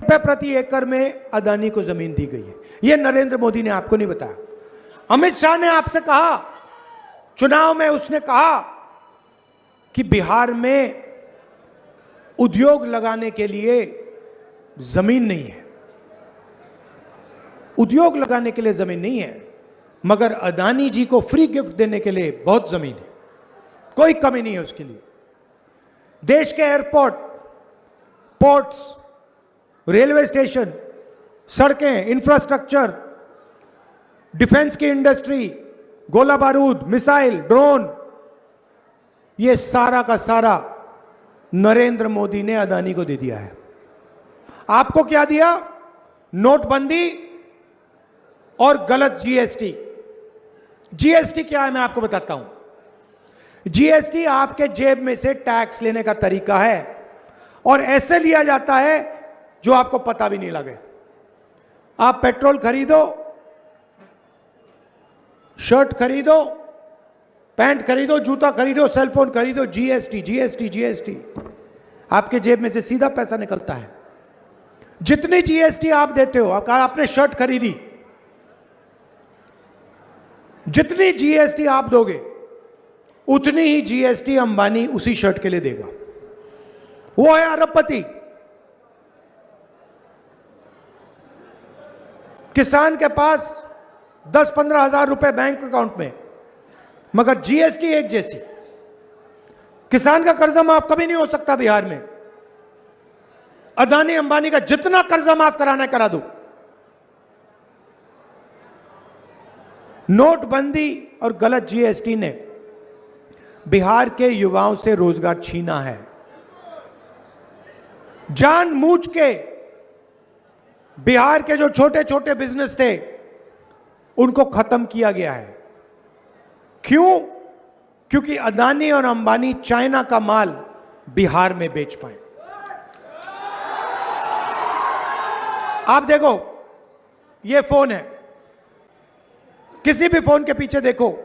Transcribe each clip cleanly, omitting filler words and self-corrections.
रुपए प्रति एकड़ में अदानी को जमीन दी गई है। यह नरेंद्र मोदी ने आपको नहीं बताया। अमित शाह ने आपसे कहा, चुनाव में उसने कहा कि बिहार में उद्योग लगाने के लिए जमीन नहीं है, उद्योग लगाने के लिए जमीन नहीं है, मगर अदानी जी को फ्री गिफ्ट देने के लिए बहुत जमीन है, कोई कमी नहीं है उसके लिए। देश के एयरपोर्ट, पोर्ट्स, रेलवे स्टेशन, सड़कें, इंफ्रास्ट्रक्चर, डिफेंस की इंडस्ट्री, गोला बारूद, मिसाइल, ड्रोन, यह सारा का सारा नरेंद्र मोदी ने अदानी को दे दिया है। आपको क्या दिया? नोटबंदी और गलत जीएसटी। जीएसटी क्या है मैं आपको बताता हूं। जीएसटी आपके जेब में से टैक्स लेने का तरीका है और ऐसे लिया जाता है जो आपको पता भी नहीं लगे। आप पेट्रोल खरीदो, शर्ट खरीदो, पैंट खरीदो, जूता खरीदो, सेलफोन खरीदो, जीएसटी जीएसटी जीएसटी, आपके जेब में से सीधा पैसा निकलता है। जितनी जीएसटी आप देते हो, आपने शर्ट खरीदी, जितनी जीएसटी आप दोगे उतनी ही जीएसटी अंबानी उसी शर्ट के लिए देगा। वो है अरबपति। किसान के पास 10-15 हजार रुपए बैंक अकाउंट में, मगर जीएसटी एक जैसी। किसान का कर्जा माफ कभी नहीं हो सकता बिहार में। अदानी अंबानी का जितना कर्जा माफ कराना है करा दो। नोटबंदी और गलत जीएसटी ने बिहार के युवाओं से रोजगार छीना है। जानबूझ के बिहार के जो छोटे छोटे बिजनेस थे उनको खत्म किया गया है। क्यों? क्योंकि अदानी और अंबानी चाइना का माल बिहार में बेच पाए। आप देखो, ये फोन है, किसी भी फोन के पीछे देखो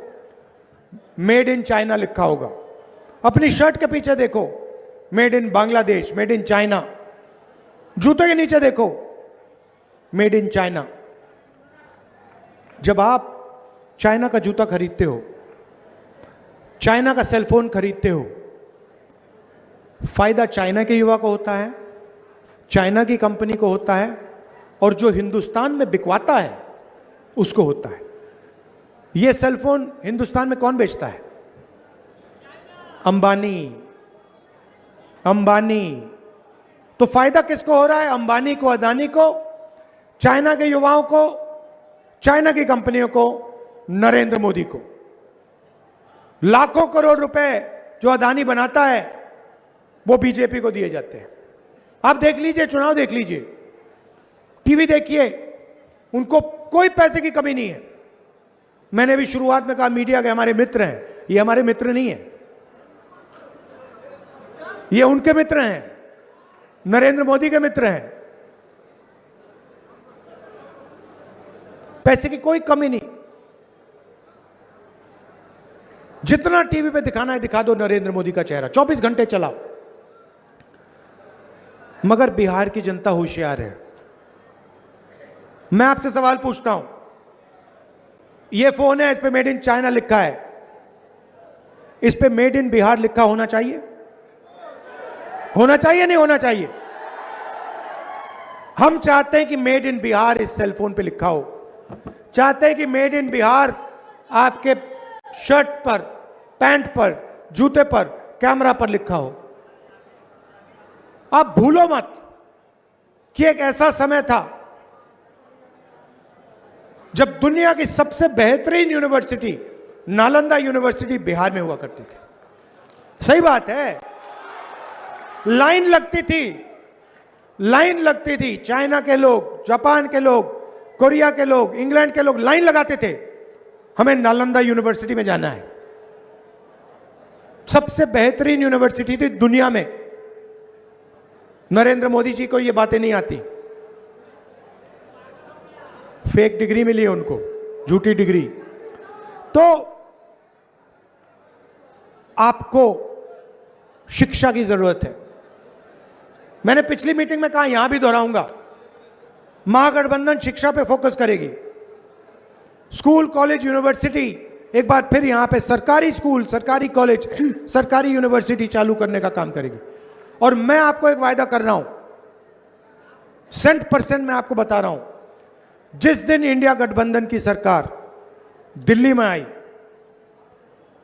मेड इन चाइना लिखा होगा। अपनी शर्ट के पीछे देखो made in Bangladesh, made in China. जूते के नीचे देखो मेड इन चाइना। जब आप चाइना का जूता खरीदते हो, चाइना का सेलफोन खरीदते हो, फायदा चाइना के युवा को होता है, चाइना की कंपनी को होता है, और जो हिंदुस्तान में बिकवाता है उसको होता है। यह सेलफोन हिंदुस्तान में कौन बेचता है? अंबानी। अंबानी। तो फायदा किसको हो रहा है? अंबानी को, अदानी को, चाइना के युवाओं को, चाइना की कंपनियों को, नरेंद्र मोदी को। लाखों करोड़ रुपए जो अदानी बनाता है वो बीजेपी को दिए जाते हैं। आप देख लीजिए, चुनाव देख लीजिए, टीवी देखिए, उनको कोई पैसे की कमी नहीं है। मैंने भी शुरुआत में कहा मीडिया के हमारे मित्र हैं, ये हमारे मित्र नहीं है, ये उनके मित्र हैं, नरेंद्र मोदी के मित्र हैं। पैसे की कोई कमी नहीं। जितना टीवी पे दिखाना है दिखा दो नरेंद्र मोदी का चेहरा, 24 घंटे चलाओ। मगर बिहार की जनता होशियार है। मैं आपसे सवाल पूछता हूं, यह फोन है, इस पे मेड इन चाइना लिखा है, इस पे मेड इन बिहार लिखा होना चाहिए? होना चाहिए, नहीं होना चाहिए? हम चाहते हैं कि मेड इन बिहार इस सेलफोन पे लिखा हो, चाहते हैं कि मेड इन बिहार आपके शर्ट पर, पैंट पर, जूते पर, कैमरा पर लिखा हो। आप भूलो मत कि एक ऐसा समय था जब दुनिया की सबसे बेहतरीन यूनिवर्सिटी नालंदा यूनिवर्सिटी बिहार में हुआ करती थी। सही बात है, लाइन लगती थी, लाइन लगती थी। चाइना के लोग, जापान के लोग, कोरिया के लोग, इंग्लैंड के लोग लाइन लगाते थे, हमें नालंदा यूनिवर्सिटी में जाना है। सबसे बेहतरीन यूनिवर्सिटी थी दुनिया में। नरेंद्र मोदी जी को ये बातें नहीं आती, फेक डिग्री मिली है उनको, झूठी डिग्री। तो आपको शिक्षा की जरूरत है। मैंने पिछली मीटिंग में कहा, यहां भी दोहराऊंगा, महागठबंधन शिक्षा पे फोकस करेगी, स्कूल कॉलेज यूनिवर्सिटी, एक बार फिर यहां पे सरकारी स्कूल, सरकारी कॉलेज, सरकारी यूनिवर्सिटी चालू करने का काम करेगी। और मैं आपको एक वायदा कर रहा हूं, 100% मैं आपको बता रहा हूं, जिस दिन इंडिया गठबंधन की सरकार दिल्ली में आई,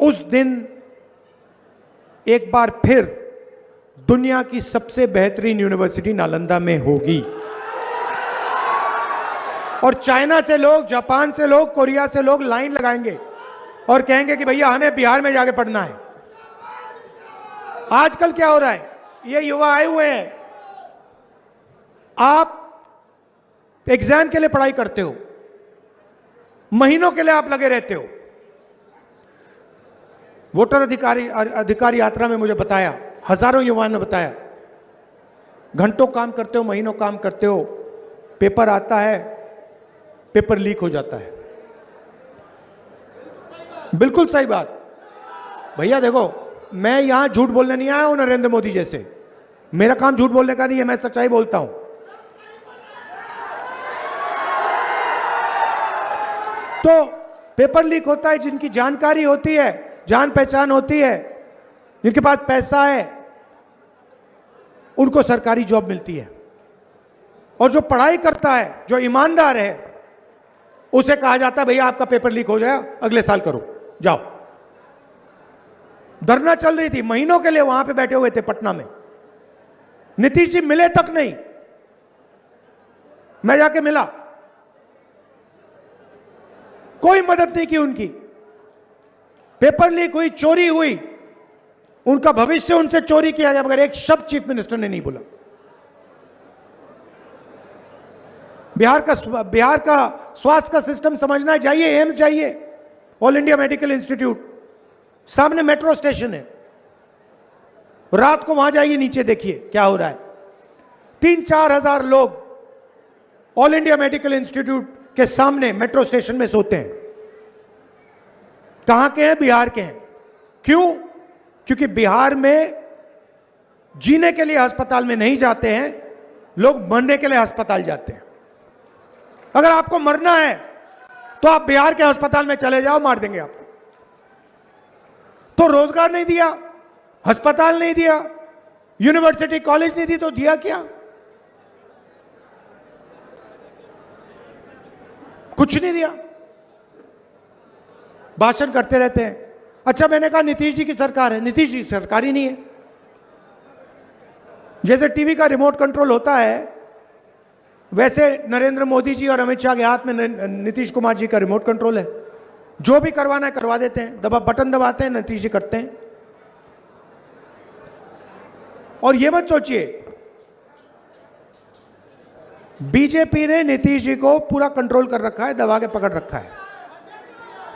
उस दिन एक बार फिर दुनिया की सबसे बेहतरीन यूनिवर्सिटी नालंदा में होगी। और चाइना से लोग, जापान से लोग, कोरिया से लोग लाइन लगाएंगे और कहेंगे कि भैया हमें बिहार में जाके पढ़ना है। आजकल क्या हो रहा है, ये युवा आए हुए हैं, आप एग्जाम के लिए पढ़ाई करते हो, महीनों के लिए आप लगे रहते हो। वोटर अधिकार यात्रा में मुझे बताया, हजारों युवाओं ने बताया, घंटों काम करते हो, महीनों काम करते हो, पेपर आता है, पेपर लीक हो जाता है। बिल्कुल सही बात भैया। देखो, मैं यहां झूठ बोलने नहीं आया हूं नरेंद्र मोदी जैसे, मेरा काम झूठ बोलने का नहीं है, मैं सच्चाई बोलता हूं। तो पेपर लीक होता है, जिनकी जानकारी होती है, जान पहचान होती है, जिनके पास पैसा है, उनको सरकारी जॉब मिलती है। और जो पढ़ाई करता है, जो ईमानदार है, उसे कहा जाता है भैया आपका पेपर लीक हो जाए, अगले साल करो, जाओ। धरना चल रही थी, महीनों के लिए वहां पे बैठे हुए थे पटना में, नीतीश जी मिले तक नहीं। मैं जाके मिला, कोई मदद नहीं की उनकी। पेपर लीक हुई, चोरी हुई, उनका भविष्य उनसे चोरी किया गया, मगर एक शब्द चीफ मिनिस्टर ने नहीं बोला। बिहार का स्वास्थ्य का सिस्टम समझना चाहिए, एम्स चाहिए, ऑल इंडिया मेडिकल इंस्टीट्यूट, सामने मेट्रो स्टेशन है, रात को वहां जाइए, नीचे देखिए क्या हो रहा है। 3-4 हजार लोग ऑल इंडिया मेडिकल इंस्टीट्यूट के सामने मेट्रो स्टेशन में सोते हैं। कहां के हैं? बिहार के हैं। क्यों? क्योंकि बिहार में जीने के लिए अस्पताल में नहीं जाते हैं लोग, मरने के लिए अस्पताल जाते हैं। अगर आपको मरना है तो आप बिहार के अस्पताल में चले जाओ, मार देंगे आपको। तो रोजगार नहीं दिया, अस्पताल नहीं दिया, यूनिवर्सिटी कॉलेज नहीं दी, तो दिया क्या? कुछ नहीं दिया, भाषण करते रहते हैं। अच्छा, मैंने कहा नीतीश जी की सरकार है, नीतीश जी सरकार ही नहीं है। जैसे टीवी का रिमोट कंट्रोल होता है, वैसे नरेंद्र मोदी जी और अमित शाह के हाथ में नीतीश कुमार जी का रिमोट कंट्रोल है। जो भी करवाना है करवा देते हैं, बटन दबाते हैं, नीतीश जी करते हैं। और ये मत सोचिए, बीजेपी ने नीतीश जी को पूरा कंट्रोल कर रखा है, दबा के पकड़ रखा है।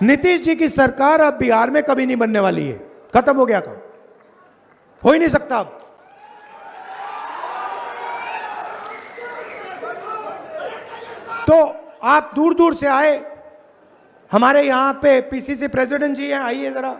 नीतीश जी की सरकार अब बिहार में कभी नहीं बनने वाली है, खत्म हो गया काम, हो ही नहीं सकता अब। तो आप दूर दूर से आए, हमारे यहां पे पीसीसी प्रेसिडेंट जी हैं, आइए जरा।